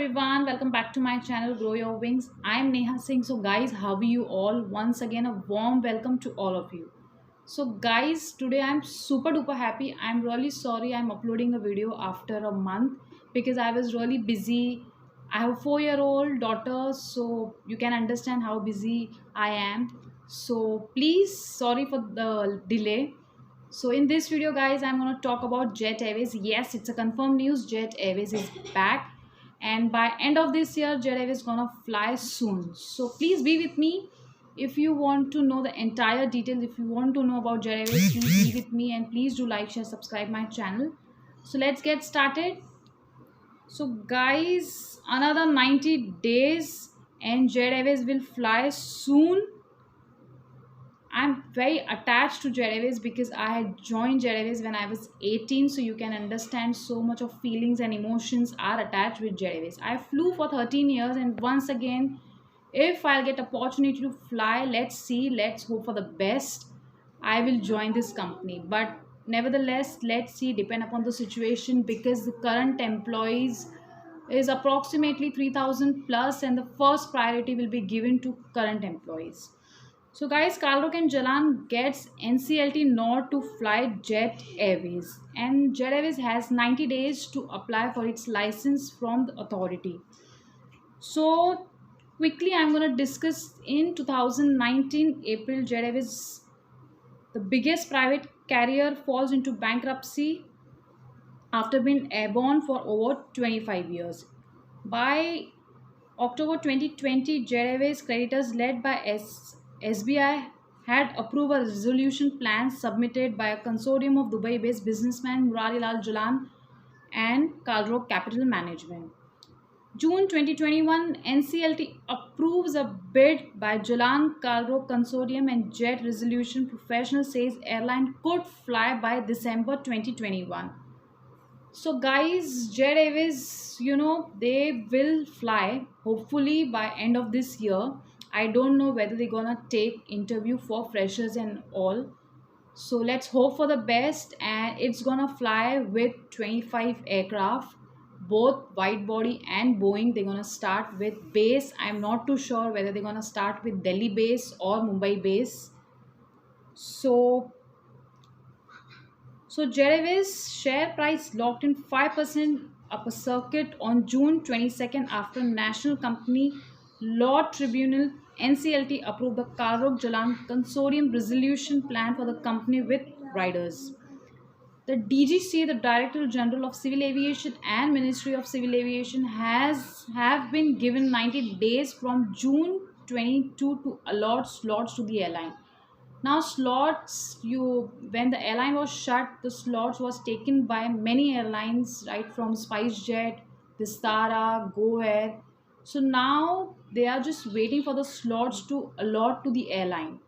everyone, welcome back to my channel Grow Your Wings. I'm Neha Singh. So guys, how are you all? Once again a warm welcome to all of you. So guys, today I'm super duper happy. I'm really sorry I'm uploading a video after a month because I was really busy. I have a 4-year-old daughter, so you can understand how busy I am. So please sorry for the delay. So in this video guys, I'm going to talk about Jet Airways. Yes, it's a confirmed news. Jet Airways is back, and by end of this year Jet Airways is gonna fly soon. So please be with me. If you want to know the entire details, if you want to know about Jet Airways, please be with me and please do like, share, subscribe my channel. So let's get started. So guys, another 90 days and Jet Airways will fly soon. I'm very attached to Jet Airways because I had joined Jet Airways when I was 18, so you can understand so much of feelings and emotions are attached with Jet Airways. I flew for 13 years, and once again, if I'll get opportunity to fly, let's see, let's hope for the best. I will join this company, but nevertheless, let's see, depend upon the situation because the current employees is approximately 3000 plus, and the first priority will be given to current employees. So guys, Kalrok and Jalan gets NCLT nod to fly Jet Airways, and Jet Airways has 90 days to apply for its license from the authority. So quickly I'm going to discuss in 2019 April Jet Airways, the biggest private carrier, falls into bankruptcy after being airborne for over 25 years. By October 2020, Jet Airways creditors led by SBI had approved a resolution plan submitted by a consortium of Dubai-based businessman Muralilal Jalan and Kalrok Capital Management. June 2021, NCLT approves a bid by Jalan Kalrok Consortium and Jet Resolution Professional says airline could fly by December 2021. So guys, Jet Airways, they will fly hopefully by end of this year. I don't know whether they're gonna take interview for freshers and all. So let's hope for the best, and it's gonna fly with 25 aircraft, both wide body and Boeing. They're gonna start with base. I'm not too sure whether they're gonna start with Delhi base or Mumbai base. So Jet Airways share price locked in 5% upper circuit on June 22nd after National Company Law Tribunal NCLT approved the Kalrok Jalan Consortium resolution plan for the company with riders. The DGC, the Director General of Civil Aviation and Ministry of Civil Aviation have been given 90 days from June 22 to allot slots to the airline. Now slots, when the airline was shut, the slots was taken by many airlines, right, from SpiceJet, Vistara, GoAir. So now they are just waiting for the slots to allot to the airline.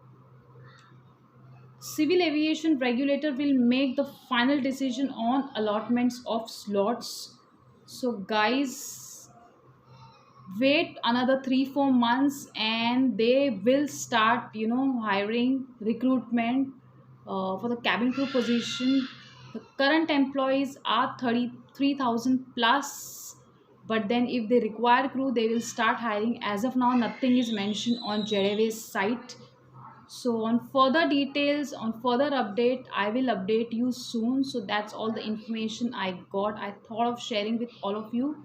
Civil aviation regulator will make the final decision on allotments of slots. So guys, wait another 3-4 months and they will start hiring recruitment for the cabin crew position. The current employees are 33,000 plus, but then if they require crew they will start hiring. As of now nothing is mentioned on Jet Airways site. So on further details, on further update, I will update you soon. So that's all the information I got, I thought of sharing with all of you.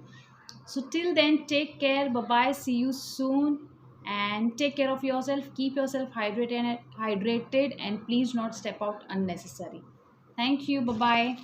So till then, take care. Bye bye. See you soon. And take care of yourself. Keep yourself hydrated and please not step out unnecessary. Thank you. Bye bye.